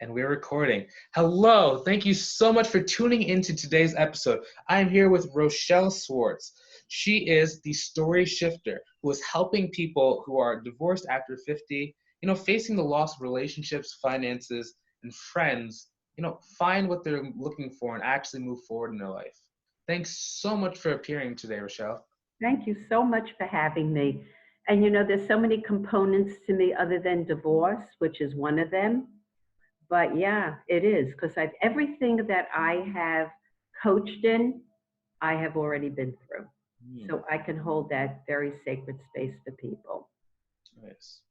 And we're recording. Hello, thank you so much for tuning into today's episode. I am here with Rochelle Schwartz. She is the story shifter who is helping people who are divorced after 50, facing the loss of relationships, finances, and friends, find what they're looking for and actually move forward in their life. Thanks so much for appearing today, Rochelle. Thank you so much for having me. And there's so many components to me other than divorce, which is one of them. But yeah, it is because everything that I have coached in, I have already been through. So I can hold that very sacred space for people. Nice.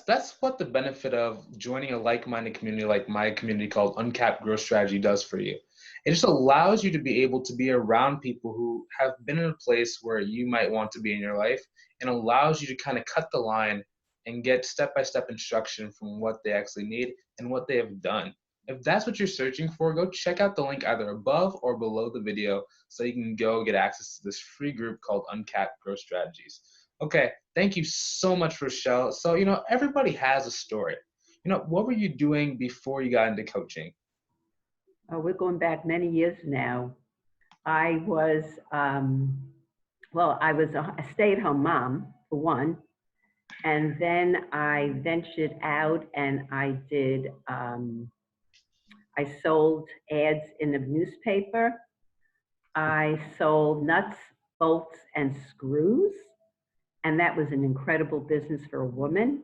That's what the benefit of joining a like-minded community like my community called Uncapped Growth Strategy does for you. It just allows you to be able to be around people who have been in a place where you might want to be in your life, and allows you to kind of cut the line and get step-by-step instruction from what they actually need and what they have done. If that's what you're searching for, go check out the link either above or below the video so you can go get access to this free group called Uncapped Growth Strategies. Okay, thank you so much, Rochelle. So, everybody has a story. What were you doing before you got into coaching? Oh, we're going back many years now. I was, I was a stay-at-home mom, for one. And then I ventured out and I did, I sold ads in the newspaper. I sold nuts, bolts, and screws. And that was an incredible business for a woman.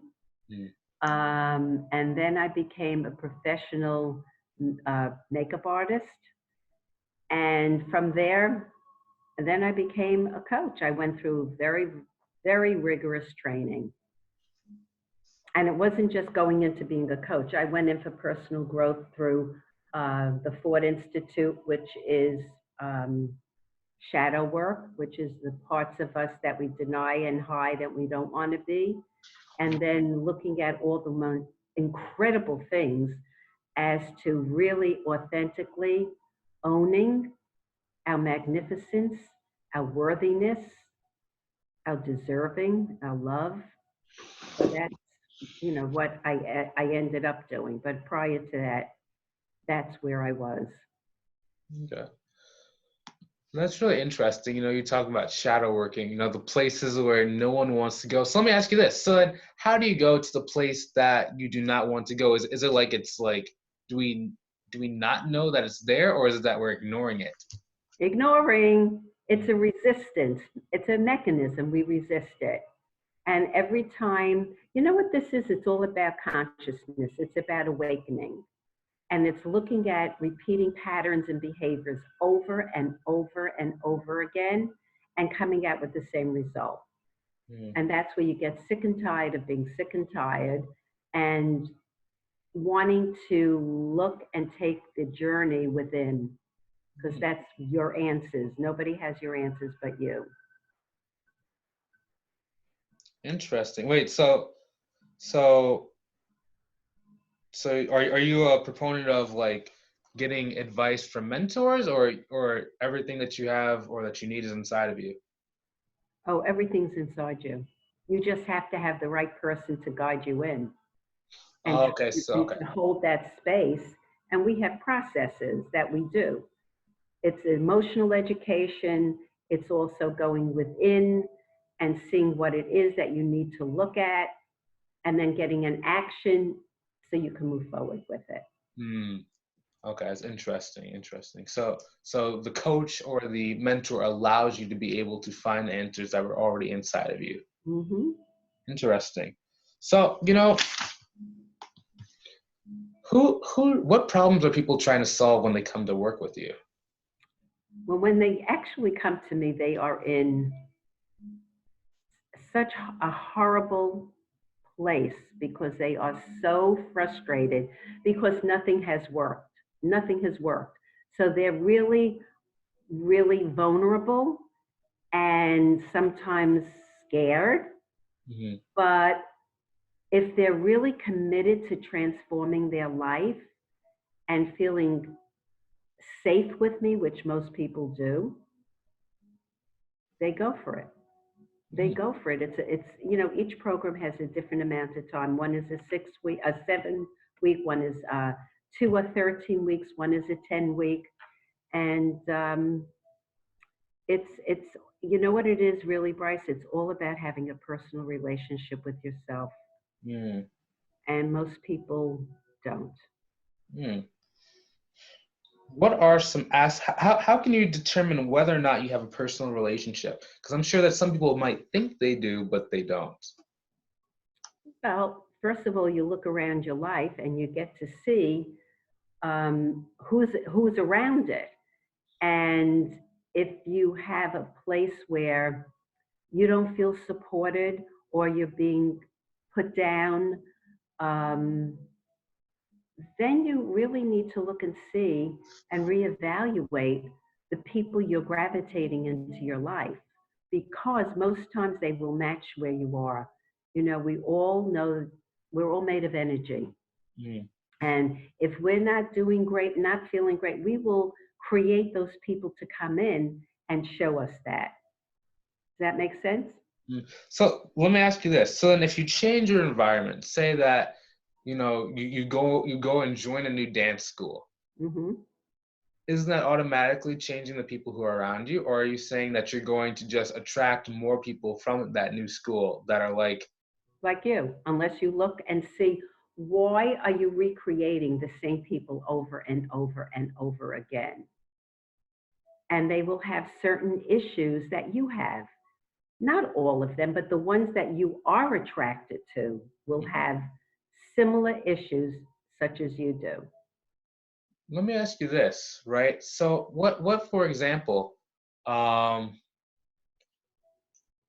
And then I became a professional makeup artist. And from there, then I became a coach. I went through very, very rigorous training. And it wasn't just going into being a coach. I went in for personal growth through the Ford Institute, which is shadow work, which is the parts of us that we deny and hide and we don't want to be. And then looking at all the most incredible things as to really authentically owning our magnificence, our worthiness, our deserving, our love. So that's what I ended up doing. But prior to that, that's where I was. Okay. That's really interesting. You talk about shadow working, the places where no one wants to go. So let me ask you this. So then how do you go to the place that you do not want to go? Is it like, do we not know that it's there, or is it that we're ignoring it? Ignoring, it's a resistance. It's a mechanism. We resist it. And every time, you know what this is? It's all about consciousness. It's about awakening. And it's looking at repeating patterns and behaviors over and over and over again and coming out with the same result. And that's where you get sick and tired of being sick and tired and wanting to look and take the journey within, because that's your answers. Nobody has your answers but you. Interesting. Wait, so are you a proponent of getting advice from mentors, or everything that you have or that you need is inside of you? Oh, everything's inside you. You just have to have the right person to guide you in. And to hold that space. And we have processes that we do. It's emotional education. It's also going within and seeing what it is that you need to look at, and then getting an action so you can move forward with it. Okay, that's interesting. So the coach or the mentor allows you to be able to find answers that were already inside of you. Interesting. So, what problems are people trying to solve when they come to work with you? Well, when they actually come to me, they are in such a horrible place because they are so frustrated because nothing has worked. Nothing has worked. So they're really, really vulnerable and sometimes scared. But if they're really committed to transforming their life and feeling safe with me, which most people do, they go for it. They go for it. It's you know, each program has a different amount of time. One is a 6 week, a 7 week. One is 2 or 13 weeks. One is a 10 week, and it's you know what it is really, Bryce. It's all about having a personal relationship with yourself, Mm, and most people don't. mm. What are some how can you determine whether or not you have a personal relationship? Because I'm sure that some people might think they do, but they don't. Well, first of all, you look around your life and you get to see who's around it. And if you have a place where you don't feel supported or you're being put down, um, then you really need to look and see and reevaluate the people you're gravitating into your life, because most times they will match where you are. You know we're all made of energy. Mm. And if we're not doing great, not feeling great, we will create those people to come in and show us that. Does that make sense? Mm. So let me ask you this. So then if you change your environment, say that, you go and join a new dance school, Hmm. isn't that automatically changing the people who are around you? Or are you saying that you're going to just attract more people from that new school that are like, Like you, unless you look and see, why are you recreating the same people over and over and over again? And they will have certain issues that you have. Not all of them, but the ones that you are attracted to will have similar issues such as you do. let me ask you this, right? So what for example, um,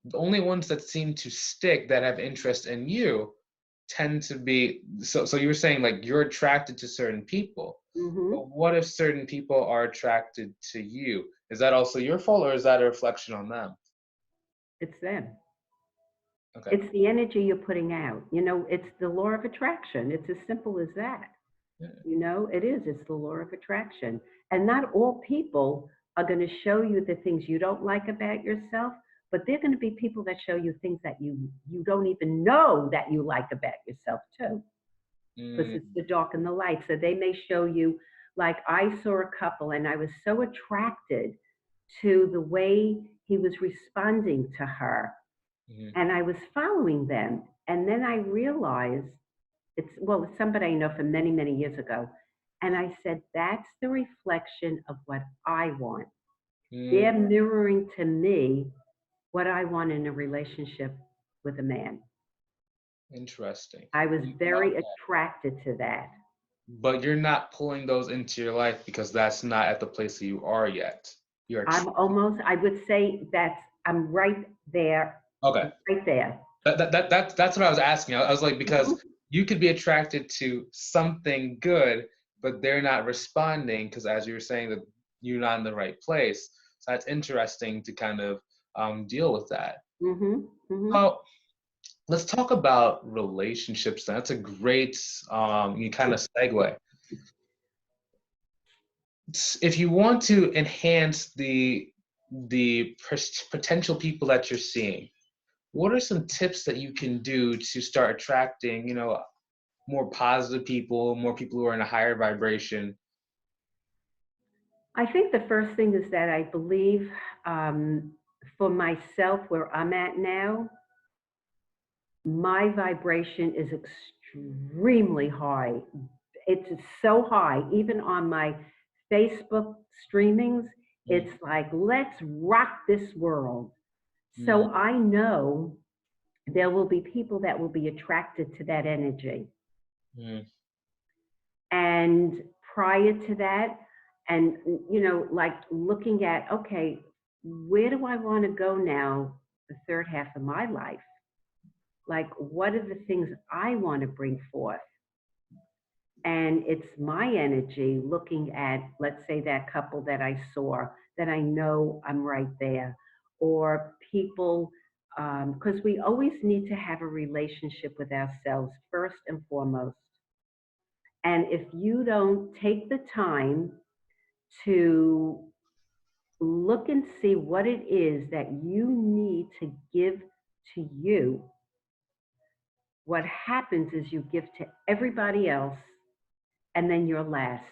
the only ones that seem to stick that have interest in you tend to be, so you were saying like you're attracted to certain people, Hmm. but what if certain people are attracted to you? Is that also your fault, or is that a reflection on them? It's them. Okay. It's the energy you're putting out. You know, it's the law of attraction. It's as simple as that. Yeah. You know, it is. It's the law of attraction. And not all people are going to show you the things you don't like about yourself, but they're going to be people that show you things that you don't even know that you like about yourself too, because it's Mm, the dark and the light. So they may show you, like I saw a couple and I was so attracted to the way he was responding to her, mhm, and I was following them. And then I realized it's somebody I know from many, many years ago. And I said, that's the reflection of what I want. mm, They're mirroring to me what I want in a relationship with a man. interesting. I was I love very that. attracted to that. But you're not pulling those into your life because that's not at the place that you are yet. You're I would say I'm right there, okay. right there. That's what I was asking. I was like, because Mhm. you could be attracted to something good, but they're not responding because, as you were saying, that you're not in the right place. So that's interesting to kind of deal with that. Mhm. Mhm. Well, let's talk about relationships. Then. That's a great you kind of segue. If you want to enhance the potential people that you're seeing, what are some tips that you can do to start attracting, more positive people, more people who are in a higher vibration? I think the first thing is that I believe, um, for myself, where I'm at now, my vibration is extremely high. It's so high, even on my Facebook streamings, Mm, it's like, let's rock this world. mm, So I know there will be people that will be attracted to that energy. mm, And prior to that, and like looking at, okay, where do I want to go now, the third half of my life? Like, what are the things I want to bring forth? And it's my energy looking at, let's say, that couple that I saw, that I know I'm right there, or people, because we always need to have a relationship with ourselves first and foremost. And if you don't take the time to look and see what it is that you need to give to you, what happens is you give to everybody else and then you're last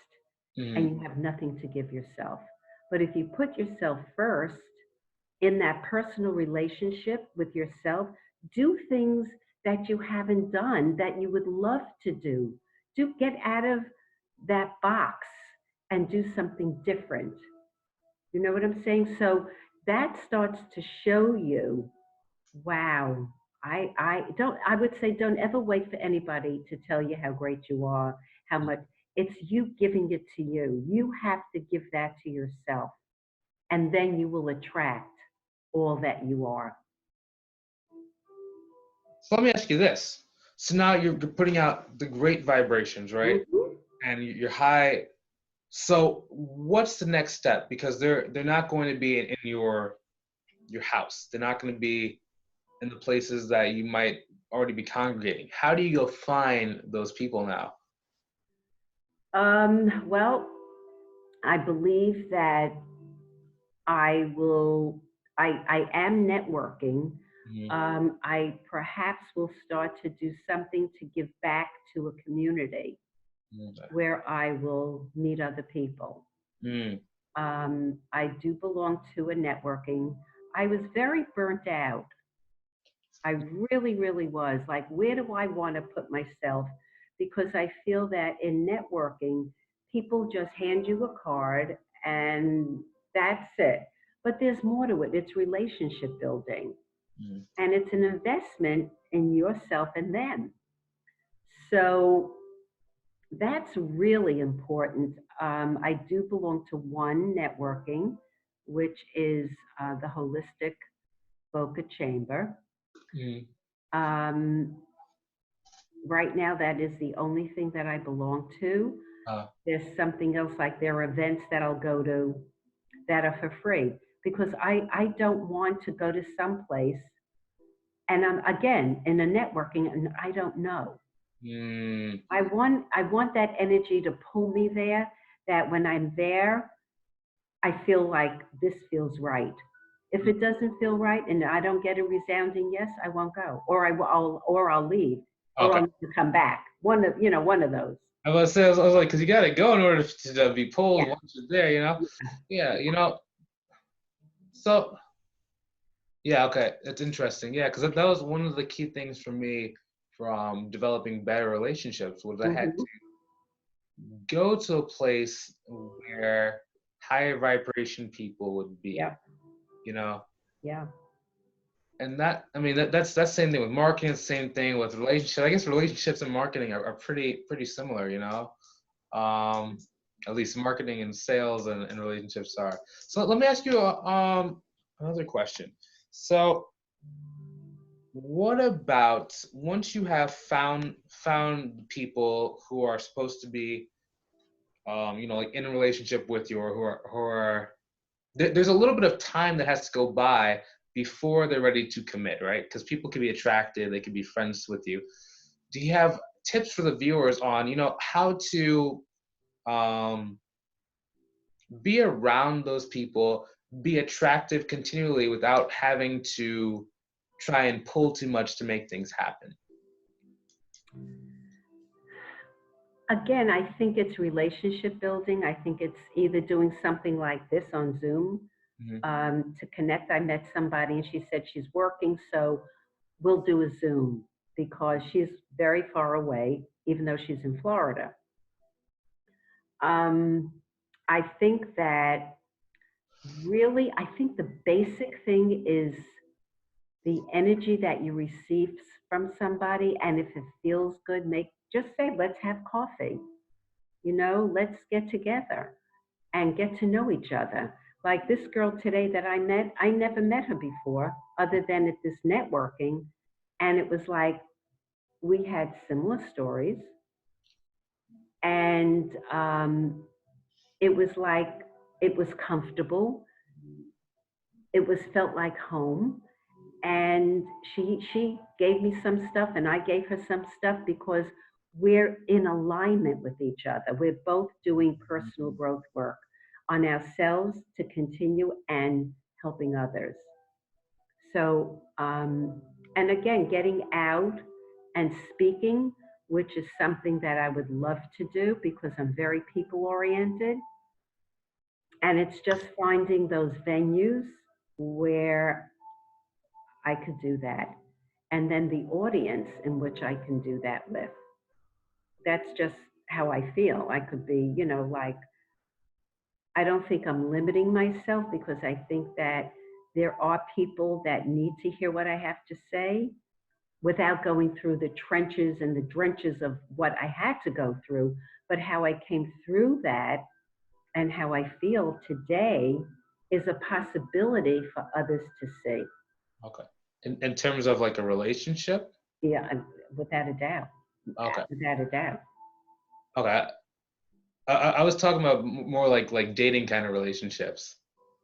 and Mm. you have nothing to give yourself. But if you put yourself first in that personal relationship with yourself, do things that you haven't done that you would love to do. Do get out of that box and do something different. You know what I'm saying? So that starts to show you, wow, I don't, I would say don't ever wait for anybody to tell you how great you are, how much. It's you giving it to you. You have to give that to yourself, and then you will attract all that you are. So let me ask you this. So now you're putting out the great vibrations, right? Mhm. And you're high. So what's the next step? Because they're not going to be in your house. They're not going to be in the places that you might already be congregating. How do you go find those people now? Well, I believe that I will, I am networking. Mm, I perhaps will start to do something to give back to a community mm, where I will meet other people. mm, I do belong to a networking. I was very burnt out. I really, really was. Like, where do I want to put myself? Because I feel that in networking, people just hand you a card and that's it. But there's more to it. It's relationship building mm. and it's an investment in yourself and them. So that's really important. I do belong to one networking, which is the Holistic Boca Chamber. Mm. Um, right now, that is the only thing that I belong to. Uh, There's something else, like there are events that I'll go to that are for free because I don't want to go to some place and I'm again in a networking and I don't know. mm, I want that energy to pull me there, that when I'm there, I feel like this feels right. If it doesn't feel right and I don't get a resounding yes, I won't go, or I'll leave, or okay. I'll need to come back. One of those. I was like, because you got to go in order to be pulled Yeah. once you're there, you know? Yeah, you know. So, yeah, okay. It's interesting. Yeah, because that was one of the key things for me from developing better relationships was I had Hmm. go to a place where higher vibration people would be, Yeah. you know. Yeah. And that, I mean, that's the same thing with marketing, same thing with relationships. I guess relationships and marketing are pretty similar, you know. Um, at least marketing and sales and relationships are. So let me ask you another question. So what about once you have found people who are supposed to be you know, like in a relationship with you or who are there's a little bit of time that has to go by before they're ready to commit, right? Because people can be attracted, they can be friends with you. Do you have tips for the viewers on, you know, how to um, be around those people, be attractive continually without having to try and pull too much to make things happen? Again, I think it's relationship building. I think it's either doing something like this on Zoom Hmm. to connect. I met somebody and she said she's working, so we'll do a Zoom because she's very far away, even though she's in Florida. Um, I think that really, I think the basic thing is the energy that you receive from somebody. And if it feels good, just say, let's have coffee. Let's get together and get to know each other. Like this girl today that I met, I never met her before other than at this networking. And it was like we had similar stories. And it was like it was comfortable. It was felt like home. And she gave me some stuff and I gave her some stuff because we're in alignment with each other. We're both doing personal growth work on ourselves to continue and helping others. So And again, getting out and speaking, which is something that I would love to do because I'm very people oriented. And it's just finding those venues where I could do that. And then the audience in which I can do that with. That's just how I feel. I could be, like, I don't think I'm limiting myself because I think that there are people that need to hear what I have to say without going through the trenches and the drenches of what I had to go through, but how I came through that and how I feel today is a possibility for others to see. Okay. In terms of like a relationship? Yeah, without a doubt. Okay. Without a doubt. Okay. I was talking about more like dating kind of relationships.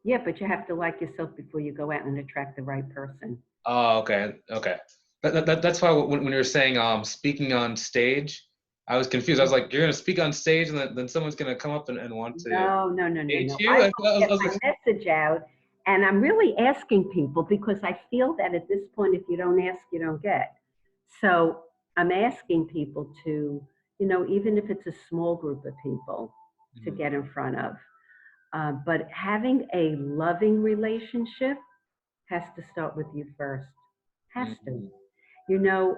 Yeah, but you have to like yourself before you go out and attract the right person. Oh, okay. Okay. That's why when you were saying speaking on stage, I was confused. I was like, you're gonna speak on stage and then someone's gonna come up and want to No, no, no, no, date no. you? I I will get was my like, message out, and I'm really asking people because I feel that at this point, if you don't ask, you don't get. So I'm asking people to, even if it's a small group of people, to mhm, get in front of. But having a loving relationship has to start with you first. Has to. mhm. You know,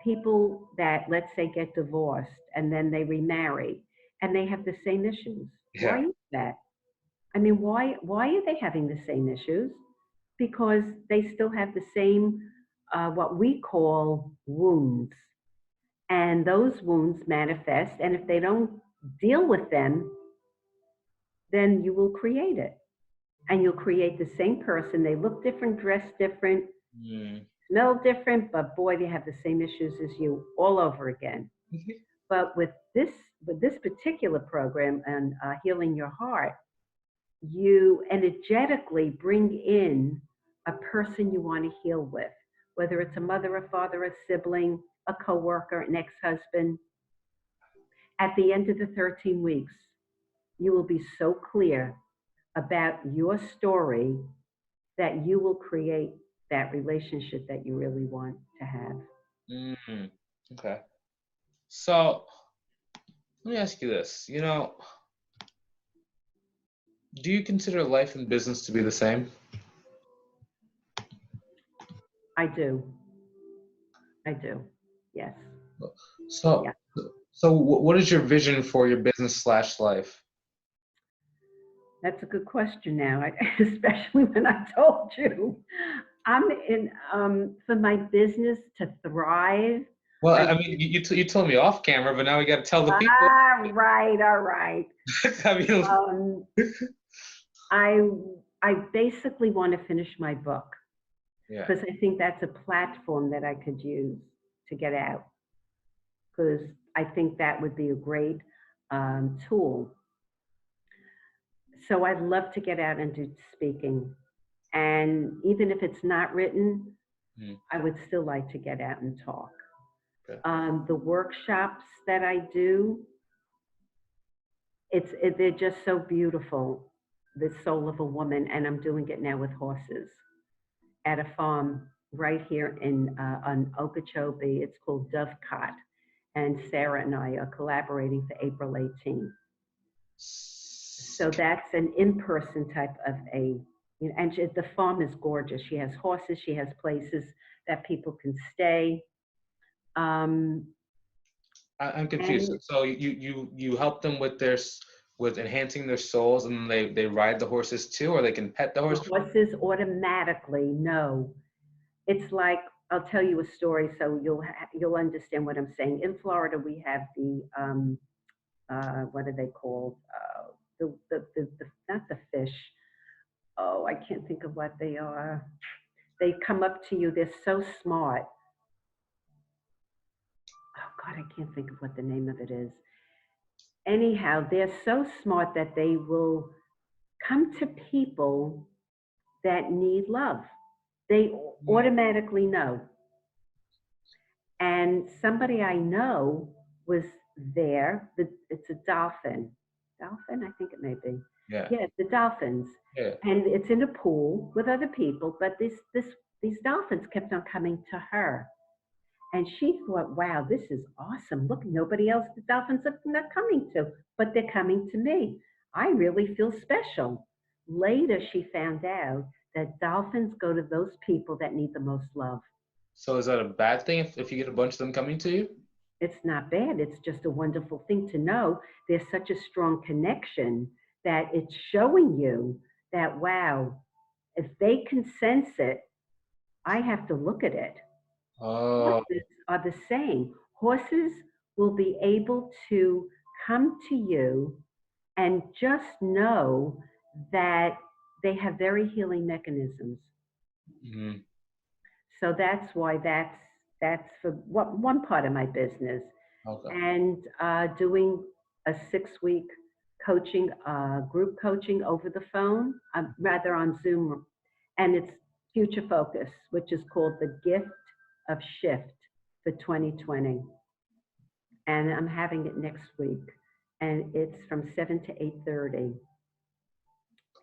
people that, let's say, get divorced and then they remarry and they have the same issues. Why Yeah. is that? I mean, why are they having the same issues? Because they still have the same what we call wounds, and those wounds manifest. And if they don't deal with them, then you will create it, and you'll create the same person. They look different, dress different, Mm. smell different, but boy, they have the same issues as you all over again. But with this particular program and healing your heart, you energetically bring in a person you want to heal with, whether it's a mother, a father, a sibling, a coworker, an ex-husband. At the end of the 13 weeks, you will be so clear about your story that you will create that relationship that you really want to have. Mm. Okay. So let me ask you this. Do you consider life and business to be the same? I do. I do. Yes. So Yeah. what is your vision for your business slash life? That's a good question now, especially when I told you I'm in for my business to thrive. Well, I I mean, you told me off camera, but now we got to tell the people. right, all right. I mean, Um, I I basically want to finish my book yeah. because I think that's a platform that I could use to get out. Because I think that would be a great tool. So I'd love to get out and do speaking. And even if it's not written, Mm, I would still like to get out and talk. okay. The workshops that I do, they're just so beautiful. The soul of a woman, and I'm doing it now with horses at a farm right here in on Okeechobee. It's called Dovecot, and Sarah and I are collaborating for April 18th. So that's an in-person type of and the farm is gorgeous. She has horses, she has places that people can stay. Um, I'm confused. and So you help them with with enhancing their souls, and they ride the horses too, or they can pet the the horse. horses automatically know. It's like, I'll tell you a story so you'll understand what I'm saying. In Florida, we have the what are they called? The not the fish. Oh, I can't think of what they are. They come up to you. They're so smart. Oh God, I can't think of what the name of it is. Anyhow, they're so smart that they will come to people that need love. They Mm, automatically know. And somebody I know was there. It's a dolphin. Dolphin, I think it may be. yeah. Yeah, the dolphins. Yeah. And it's in a pool with other people, but this these dolphins kept on coming to her. And she thought, wow, this is awesome. Look, nobody else the dolphins are not coming to, but they're coming to me. I really feel special. Later, she found out that dolphins go to those people that need the most love. So is that a bad thing if you get a bunch of them coming to you? It's not bad. It's just a wonderful thing to know. There's such a strong connection that it's showing you that, wow, if they can sense it, I have to look at it. Oh, Horses are the same. Horses will be able to come to you and just know that they have very healing mechanisms. mhm. So that's why that's for one part of my business. Okay. And doing a 6-week coaching, group coaching over the phone, rather on Zoom, and it's future focus, which is called the gift of shift for 2020. And I'm having it next week, and it's from 7 to 8:30.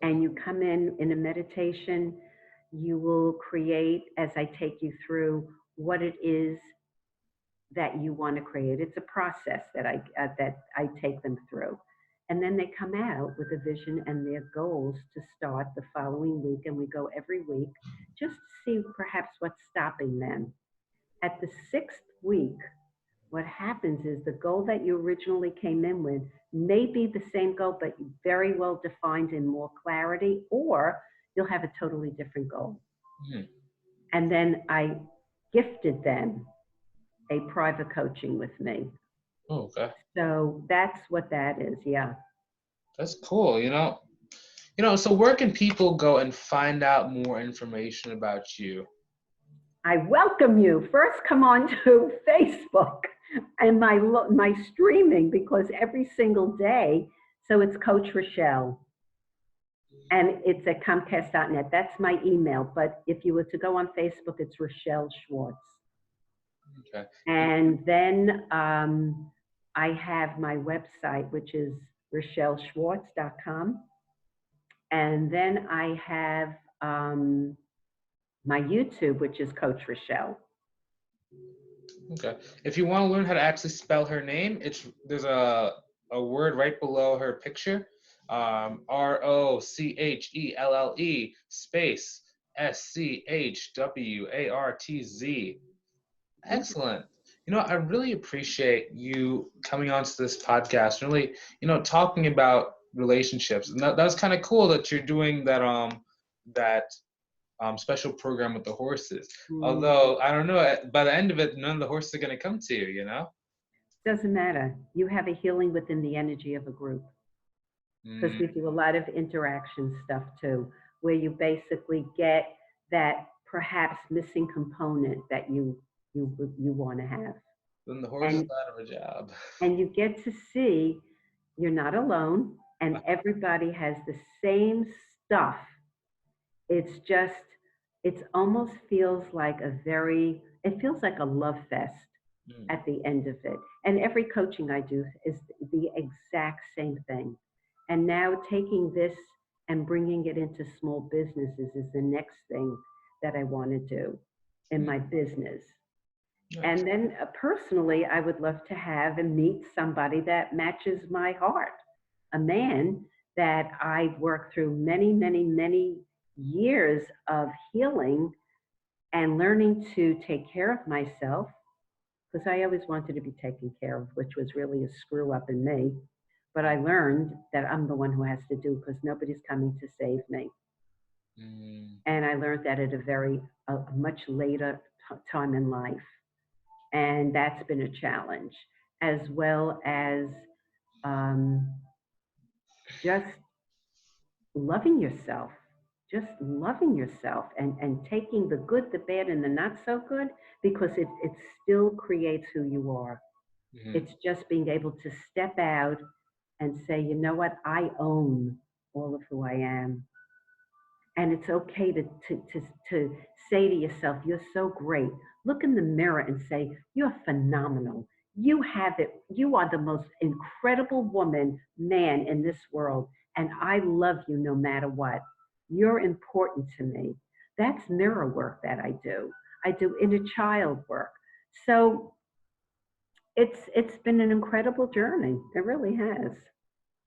And you come in a meditation. You will create, as I take you through what it is that you want to create. It's a process that I take them through. And then they come out with a vision and their goals to start the following week. And we go every week just to see perhaps what's stopping them. At the 6th week, what happens is the goal that you originally came in with may be the same goal, but very well defined in more clarity, or you'll have a totally different goal. Hmm. And then I gifted them a private coaching with me. Oh, okay. So that's what that is. Yeah. That's cool. So where can people go and find out more information about you? I welcome you. First, come on to Facebook and my streaming, because every single day, so it's Coach Rochelle. And it's at Comcast.net. That's my email. But if you were to go on Facebook, it's Rochelle Schwartz. Okay. And then I have my website, which is RochelleSchwartz.com. And then I have my YouTube, which is Coach Rochelle. Okay. If you want to learn how to actually spell her name, there's a word right below her picture. Rochelle space SCHWARTZ. Excellent. I really appreciate you coming onto this podcast, really, talking about relationships. And that was kind of cool that you're doing that special program with the horses. Although, I don't know, by the end of it, none of the horses are going to come to you. Doesn't matter. You have a healing within the energy of a group. Because we do a lot of interaction stuff too, where you basically get that perhaps missing component that you want to have. Then the horse is out of a job. And you get to see you're not alone, and everybody has the same stuff. It's just, it almost feels like it feels like a love fest at the end of it. And every coaching I do is the exact same thing. And now taking this and bringing it into small businesses is the next thing that I want to do in my business. Nice. And then personally, I would love to have and meet somebody that matches my heart, a man that I've worked through many, many, many years of healing and learning to take care of myself, because I always wanted to be taken care of, which was really a screw up in me. But I learned that I'm the one who has to do, because nobody's coming to save me. And I learned that at a much later time in life. And that's been a challenge, as well as just loving yourself, and taking the good, the bad, and the not so good, because it still creates who you are. It's just being able to step out and say, you know what, I own all of who I am. And it's okay to say to yourself, you're so great. Look in the mirror and say, you're phenomenal. You have it. You are the most incredible woman, man in this world. And I love you no matter what. You're important to me. That's mirror work that I do. I do inner child work. So it's been an incredible journey. It really has.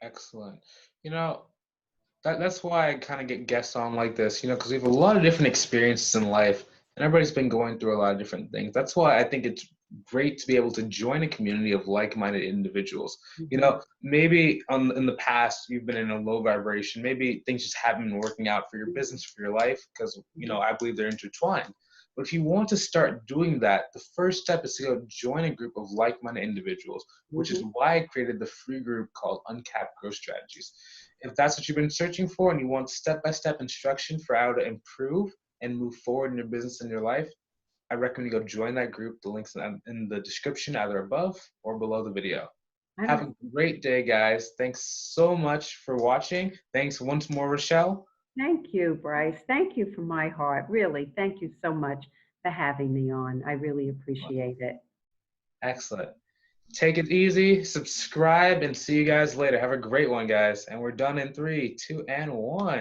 Excellent. You know, that's why I kind of get guests on like this, because we have a lot of different experiences in life, and everybody's been going through a lot of different things. That's why I think it's great to be able to join a community of like-minded individuals. Mhm. Maybe in the past you've been in a low vibration. Maybe things just haven't been working out for your business, for your life, because I believe they're intertwined. But if you want to start doing that, the first step is to go join a group of like-minded individuals, which is Mhm. why I created the free group called Uncapped Growth Strategies. If that's what you've been searching for and you want step-by-step instruction for how to improve and move forward in your business and your life, I recommend you go join that group. The link's in the description, either above or below the video. I Have don't. a great day, guys. Thanks so much for watching. Thanks once more, Rochelle. Thank you, Bryce. Thank you from my heart. Really, thank you so much for having me on. I really appreciate it. Excellent. Take it easy, subscribe, and see you guys later. Have a great one, guys. And we're done in 3, 2, and 1.